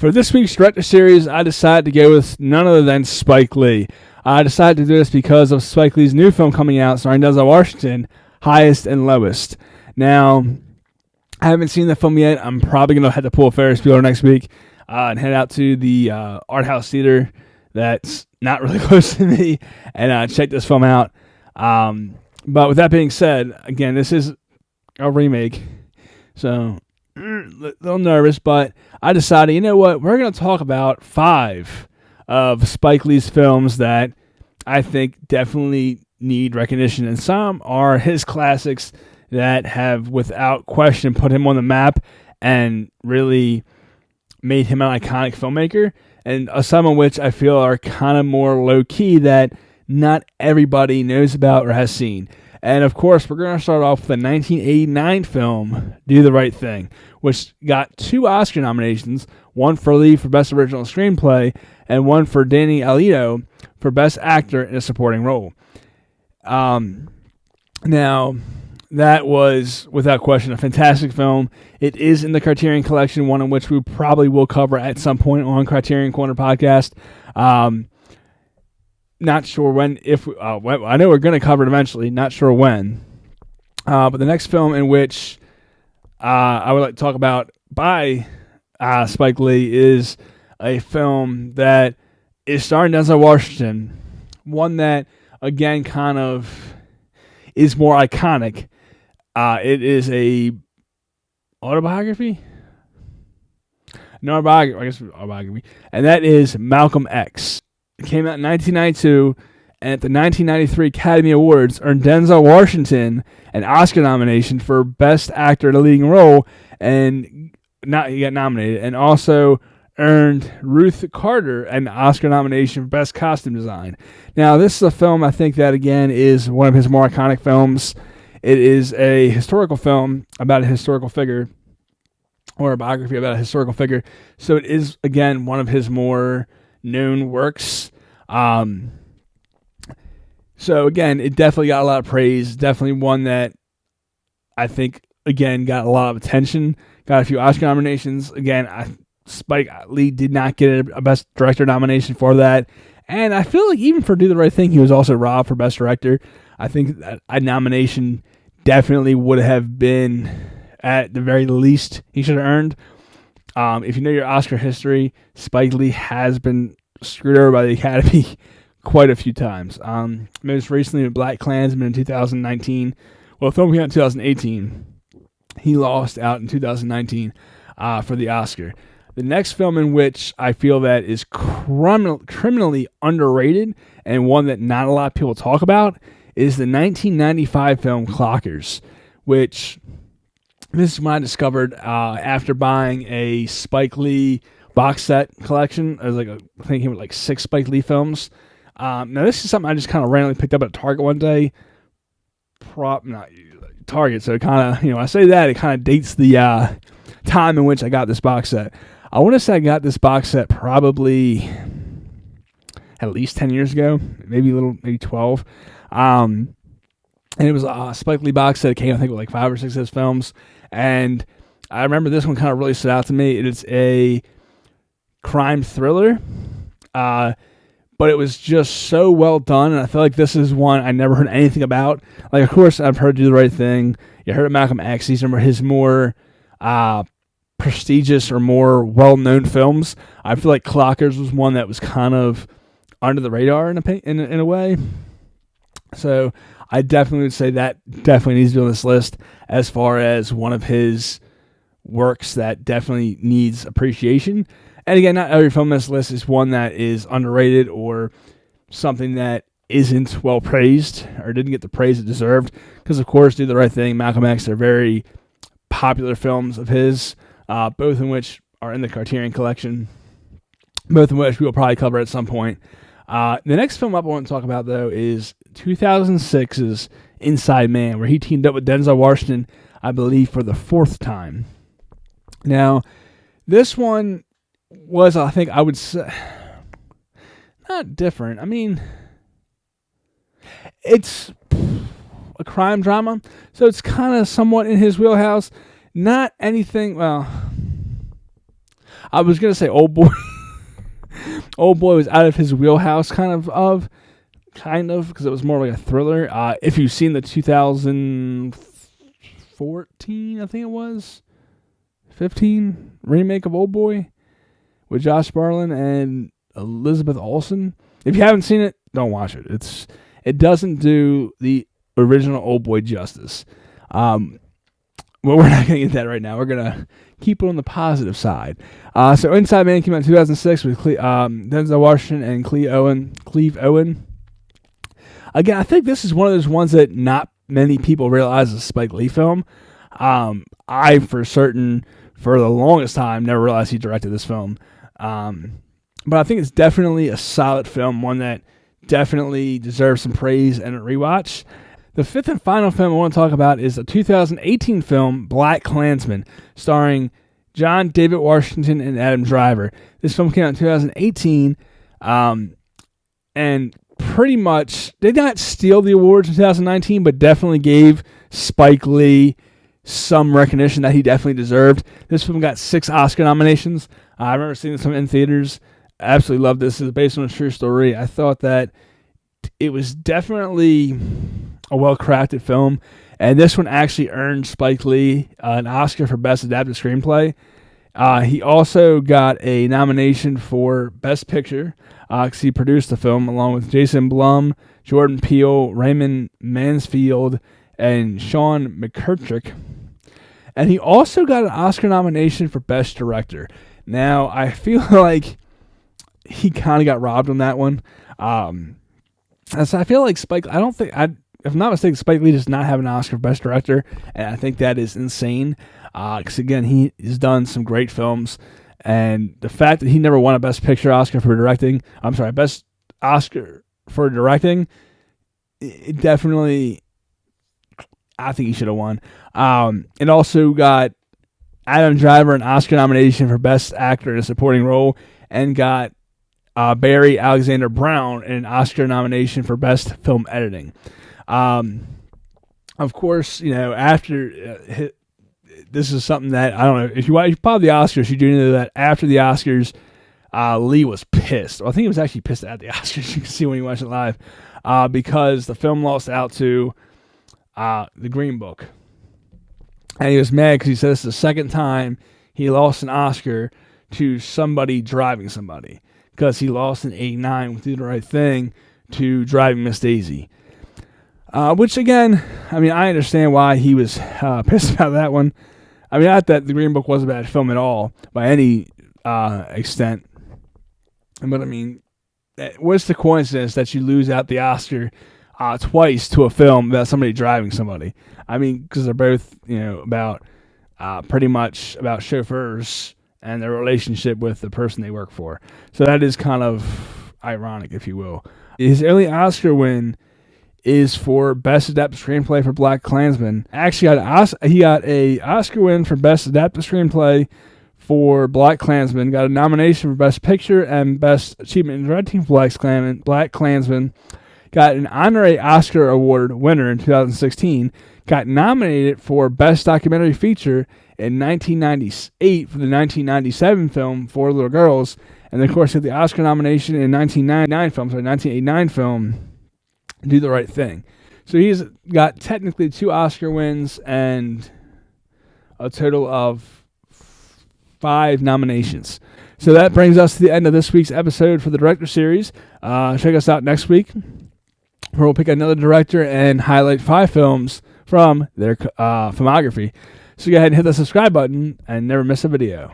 For this week's director series, I decided to go with none other than Spike Lee. I decided to do this because of Spike Lee's new film coming out starring Denzel Washington, Highest and Lowest. Now, I haven't seen the film yet. I'm probably going to have to pull a Ferris Bueller next week and head out to the art house theater that's not really close to me and check this film out. But with that being said, again, this is a remake, so a little nervous, but I decided, you know what, we're going to talk about 5 of Spike Lee's films that I think definitely need recognition, and some are his classics that have, without question, put him on the map and really made him an iconic filmmaker, and some of which I feel are kind of more low-key that not everybody knows about or has seen. And, of course, we're going to start off with the 1989 film, Do the Right Thing, which got 2 Oscar nominations, one for Lee for Best Original Screenplay and one for Danny Aiello for Best Actor in a Supporting Role. Now, that was, without question, a fantastic film. It is in the Criterion Collection, one in which we probably will cover at some point on Criterion Corner podcast. Not sure when, I know we're going to cover it eventually, not sure when. But the next film in which I would like to talk about by Spike Lee is a film that is starring Denzel Washington. One that, again, kind of is more iconic. It is a autobiography? No, autobiography, I guess autobiography. And that is Malcolm X. It came out in 1992, and at the 1993 Academy Awards earned Denzel Washington an Oscar nomination for Best Actor in a Leading Role, and he got nominated, and also earned Ruth Carter an Oscar nomination for Best Costume Design. Now, this is a film I think that, again, is one of his more iconic films. It is a historical film about a historical figure, or a biography about a historical figure, so it is, again, one of his more known works. So again, it definitely got a lot of praise. Definitely one that I think, again, got a lot of attention. Got a few Oscar nominations. Again, Spike Lee did not get a Best Director nomination for that. And I feel like even for Do the Right Thing, he was also robbed for Best Director. I think that a nomination definitely would have been, at the very least, he should have earned. If you know your Oscar history, Spike Lee has been screwed over by the Academy quite a few times. Most recently with BlacKkKlansman in 2019. Well, the film came out in 2018. He lost out in 2019 for the Oscar. The next film in which I feel that is criminally underrated and one that not a lot of people talk about is the 1995 film Clockers, which this is when I discovered after buying a Spike Lee box set collection. I was I think it came with 6 Spike Lee films. Now this is something I just kind of randomly picked up at Target one day. Not Target, so it kind of, I say that, it kind of dates the time in which I got this box set. I want to say I got this box set probably at least 10 years ago, maybe 12. And it was a Spike Lee box set. It came, I think, with 5 or 6 of his films. And I remember this one kind of really stood out to me. It's a crime thriller, but it was just so well done. And I feel like this is one I never heard anything about. Of course, I've heard Do the Right Thing. You heard of Malcolm X. These are his more prestigious or more well-known films. I feel like Clockers was one that was kind of under the radar in a way. So I definitely would say that definitely needs to be on this list as far as one of his works that definitely needs appreciation. And again, not every film on this list is one that is underrated or something that isn't well praised or didn't get the praise it deserved. Because, of course, Do the Right Thing, Malcolm X are very popular films of his, both in which are in the Criterion Collection, both in which we will probably cover at some point. The next film up I want to talk about, though, is 2006's Inside Man, where he teamed up with Denzel Washington, I believe, for the 4th time. Now, this one was, I think I would say, not different. I mean, it's a crime drama, so it's kind of somewhat in his wheelhouse. Not anything, well, I was gonna say Old Boy. Old Boy was out of his wheelhouse, kind of, because it was more like a thriller. If you've seen the 2014, I think it was 15 remake of Old Boy with Josh Brolin and Elizabeth Olsen, if you haven't seen it, don't watch it. It doesn't do the original Old Boy justice. Well, we're not going to get that right now. We're going to keep it on the positive side. So Inside Man came out in 2006 with Denzel Washington and Cleve Owen. Again, I think this is one of those ones that not many people realize is a Spike Lee film. I, for certain, for the longest time, never realized he directed this film. But I think it's definitely a solid film, one that definitely deserves some praise and a rewatch. The fifth and final film I want to talk about is a 2018 film, Black Klansman, starring John David Washington and Adam Driver. This film came out in 2018, and pretty much did not steal the awards in 2019, but definitely gave Spike Lee some recognition that he definitely deserved. This film got 6 Oscar nominations. I remember seeing this film in theaters. I absolutely loved this. It's based on a true story. I thought that it was definitely a well-crafted film, and this one actually earned Spike Lee an Oscar for Best Adapted Screenplay. He also got a nomination for Best Picture because he produced the film along with Jason Blum, Jordan Peele, Raymond Mansfield, and Sean McKittrick. And he also got an Oscar nomination for Best Director. Now, I feel like he kind of got robbed on that one. So I feel like Spike, if I'm not mistaken, Spike Lee does not have an Oscar for Best Director, and I think that is insane. Because again, he has done some great films, and the fact that he never won a Best Picture Oscar for directing, Best Oscar for directing, it definitely, I think he should have won. It also got Adam Driver an Oscar nomination for Best Actor in a Supporting Role, and got Barry Alexander Brown an Oscar nomination for Best Film Editing. Of course, after this is something that, I don't know, if you follow the Oscars, you do know that after the Oscars, Lee was pissed. Well, I think he was actually pissed at the Oscars. You can see when you watch it live, because the film lost out to The Green Book. And he was mad because he said this is the second time he lost an Oscar to somebody driving somebody, because he lost in '89 with Do the Right Thing to Driving Miss Daisy. Which, again, I understand why he was pissed about that one. Not that The Green Book was a bad film at all, by any extent. But, what's the coincidence that you lose out the Oscar twice to a film about somebody driving somebody? Because they're both, about pretty much about chauffeurs and their relationship with the person they work for. So that is kind of ironic, if you will. His only Oscar win is for Best Adapted Screenplay for Black Klansman. Actually, he got a Oscar win for Best Adapted Screenplay for Black Klansman. Got a nomination for Best Picture and Best Achievement in Directing for Black Klansman. Got an honorary Oscar award winner in 2016. Got nominated for Best Documentary Feature in 1998 for the 1997 film Four Little Girls, and of course got the Oscar nomination in 1989 film Do the Right Thing. So he's got technically 2 Oscar wins and a total of 5 nominations. So that brings us to the end of this week's episode for the Director Series. Check us out next week, where we'll pick another director and highlight 5 films from their filmography. So go ahead and hit the subscribe button and never miss a video.